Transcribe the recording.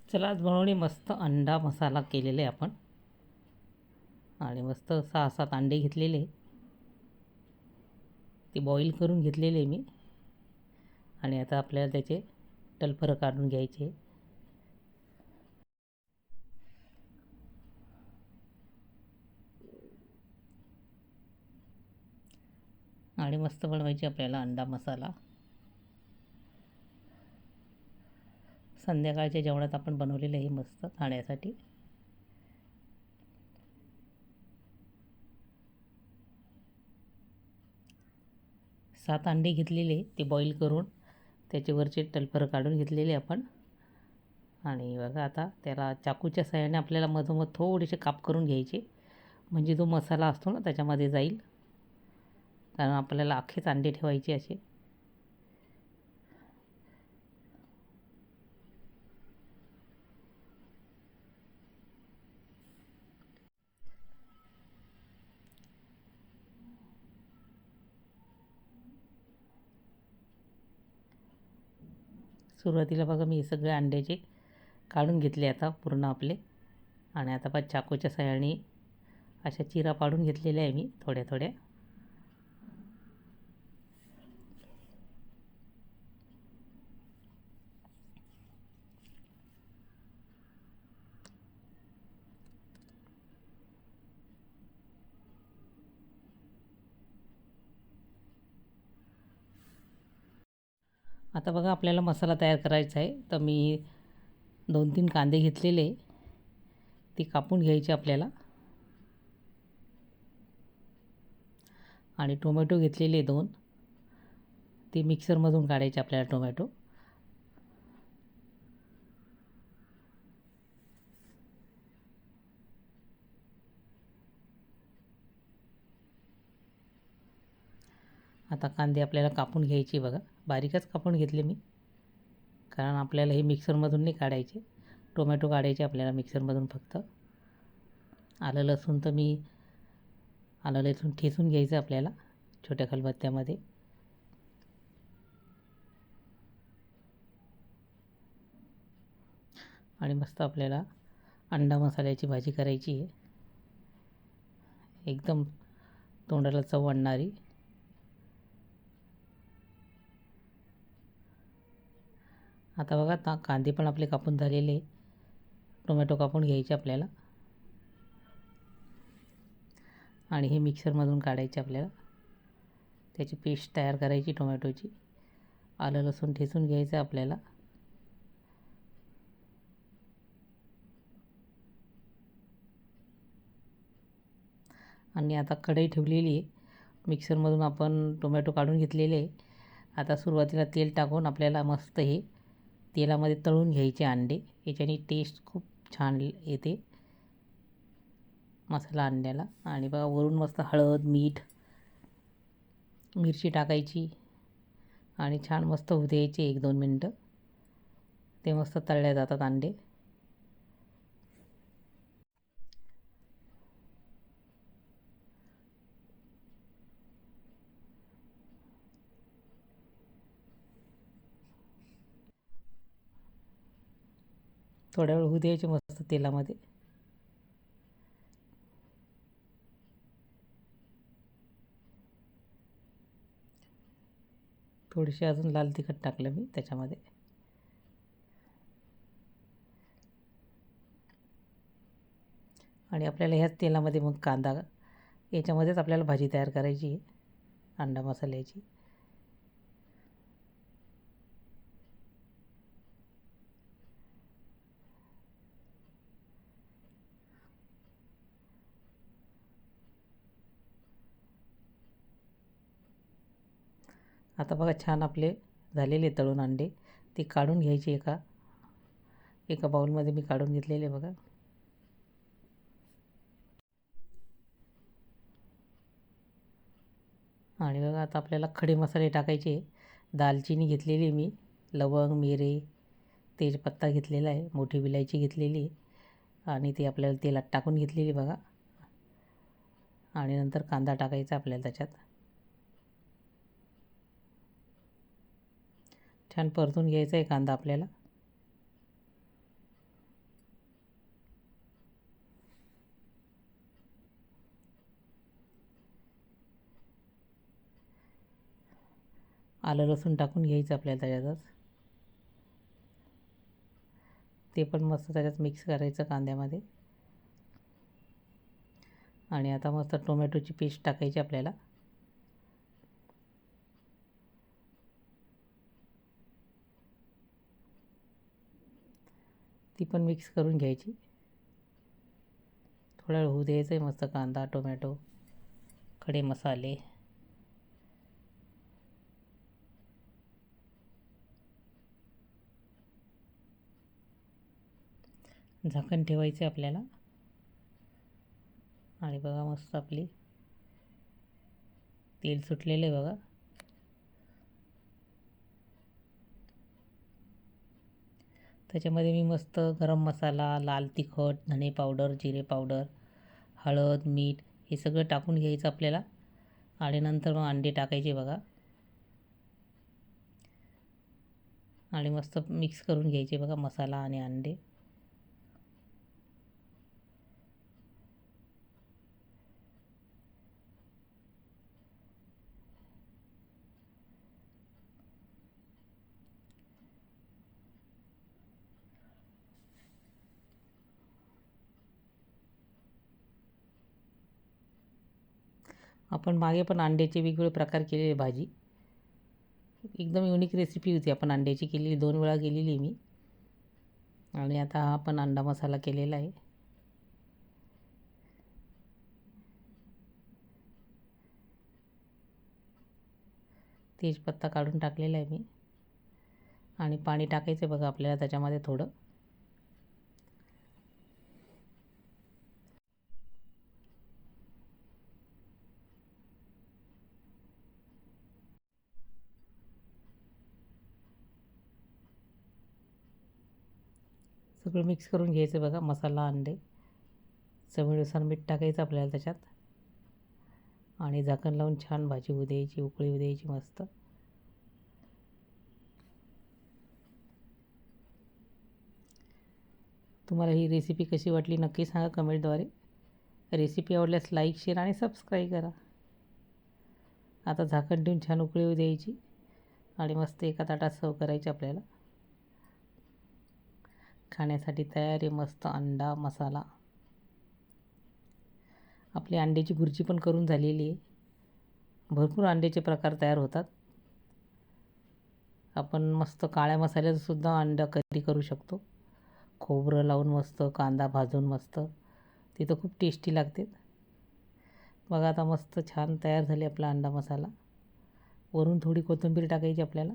चला आज बनवणे मस्त अंडा मसाला केलेले आपण आणि मस्त 6-7 अंडे घेतलेले, ते बॉईल करून घेतलेले मी. आणि आता आपल्याला त्याचे टलफरं काढून घ्यायचे. आणि मस्त बनवायचे आपल्याला अंडा मसाला. संध्याकाळच्या जेवणात आपण बनवलेलं आहे मस्त खाण्यासाठी. सात अंडे घेतलेले, ते बॉईल करून त्याच्यावरचे टलफरं काढून घेतलेले आपण. आणि बघा आता त्याला चाकूच्या साहाय्याने आपल्याला मधोमध थोडेसे काप करून घ्यायचे, म्हणजे जो मसाला असतो ना त्याच्यामध्ये जाईल. कारण आपल्याला अख्खेच अंडे ठेवायचे असे. सुरुवातीला बघा मी हे सगळे अंड्याचे काढून घेतले आता पूर्ण आपले. आणि आता पण चाकूच्या साहाय्याने अशा चिरा पाडून घेतलेल्या आहे मी थोड्या थोड्या. आता बघा आपल्याला मसाला तयार करायचा आहे, तर मी 2-3 कांदे घेतलेले, ते कापून घ्यायचे आपल्याला. आणि टोमॅटो घेतलेले 2, ते मिक्सरमधून काढायचे आपल्याला टोमॅटो. आता कांदे आपल्याला कापून घ्यायचे बघा, बारीकच कापून घेतले मी, कारण आपल्याला हे मिक्सरमधून नाही काढायचे. टोमॅटो काढायचे आपल्याला मिक्सरमधून फक्त. आलं लसूण तर मी आलं लसूण ठेचून घ्यायचं आपल्याला छोट्या खलबत्त्यामध्ये. आणि मस्त आपल्याला अंडा मसाल्याची भाजी करायची आहे, एकदम तोंडाला चव आणणारी. आता बघा कांदे पण आपले कापून झालेले, टोमॅटो कापून घ्यायचे आपल्याला. आणि हे मिक्सरमधून काढायचे आपल्याला, त्याची पेस्ट तयार करायची टोमॅटोची. आलं लसूण ठेचून घ्यायचं आपल्याला. आणि आता कढई ठेवलेली आहे, मिक्सरमधून आपण टोमॅटो काढून घेतलेले आहे. आता सुरुवातीला तेल टाकून आपल्याला मस्त हे तेलामध्ये तळून घ्यायचे अंडे. याच्याने टेस्ट खूप छान येते मसाला अंड्याला. आणि बघा वरून मस्त हळद मीठ मिरची टाकायची आणि छान मस्त होऊ द्यायचे 1-2 मिनटं. ते मस्त तळले जातात अंडे. थोड्या वेळ होऊ द्यायचे मस्त तेलामध्ये. थोडीशी अजून लाल तिखट टाकलं मी त्याच्यामध्ये. आणि आपल्याला ह्याच तेलामध्ये मग कांदा, याच्यामध्येच आपल्याला भाजी तयार करायची आहे अंडा मसाल्याची. आता बघा छान आपले झालेले तळून अंडे, ते काढून घ्यायचे एका एका बाउलमध्ये मी काढून घेतलेले बघा. आणि बघा आता आपल्याला खडे मसाले टाकायचे. दालचिनी घेतलेली मी, लवंग मिरे तेजपत्ता घेतलेला आहे, मोठी विलायची घेतलेली आहे. आणि ती आपल्याला तेलात टाकून घेतलेली बघा. आणि नंतर कांदा टाकायचा आपल्याला त्याच्यात. छान परतून घ्यायचा आहे कांदा आपल्याला. आलं लसूण टाकून घ्यायचं आपल्याला त्याच्यातच. ते पण मस्त त्याच्यात मिक्स करायचं कांद्यामध्ये. आणि आता मस्त टोमॅटोची पेस्ट टाकायची आपल्याला. ती पण मिक्स करून घ्यायची. थोडा वेळ होऊ द्यायचं आहे मस्त कांदा टोमॅटो खडे मसाले. झाकण ठेवायचे आपल्याला. आणि बघा मस्त आपली तेल सुटलेलं आहे बघा. त्याच्यामध्ये मी मस्त गरम मसाला लाल तिखट धणे पावडर जिरे पावडर हळद मीठ हे सगळं टाकून घ्यायचं आपल्याला. आणि नंतर मग अंडे टाकायचे बघा. आणि मस्त मिक्स करून घ्यायचे बघा मसाला आणि अंडे. आपण मागे पण अंड्याचे वेगवेगळे प्रकार केलेले भाजी. एकदम युनिक रेसिपी होती. आपण अंड्याची केलेली 2 वेळा केलेली मी. आणि आता हा पण अंडा मसाला केलेला आहे. तेजपत्ता काढून टाकलेला आहे मी. आणि पाणी टाकायचं बघा आपल्याला त्याच्यामध्ये थोडं. सगळं मिक्स करून घ्यायचं बघा मसाला अंडे. चवीनुसार मीठ टाकायचं आपल्याला त्याच्यात. आणि झाकण लावून छान भाजी होऊ द्यायची उकळी होऊ द्यायची मस्त. तुम्हाला ही रेसिपी कशी वाटली नक्की सांगा कमेंटद्वारे. रेसिपी आवडल्यास लाईक शेअर आणि सबस्क्राईब करा. आता झाकण ठेवून छान उकळी होऊ द्यायची. आणि मस्त एका ताटात सर्व करायची आपल्याला. खाण्यासाठी तयार आहे मस्त अंडा मसाला. आपली अंड्याची भुर्जी पण करून झालेली आहे. भरपूर अंड्याचे प्रकार तयार होतात. आपण मस्त काळ्या मसाल्याचं सुद्धा अंडा करी करू शकतो. खोबरं लावून मस्त कांदा भाजून मस्त. ते तर खूप टेस्टी लागते. बघा आता मस्त छान तयार झाले आपला अंडा मसाला. वरून थोडी कोथिंबीर टाकायची आपल्याला.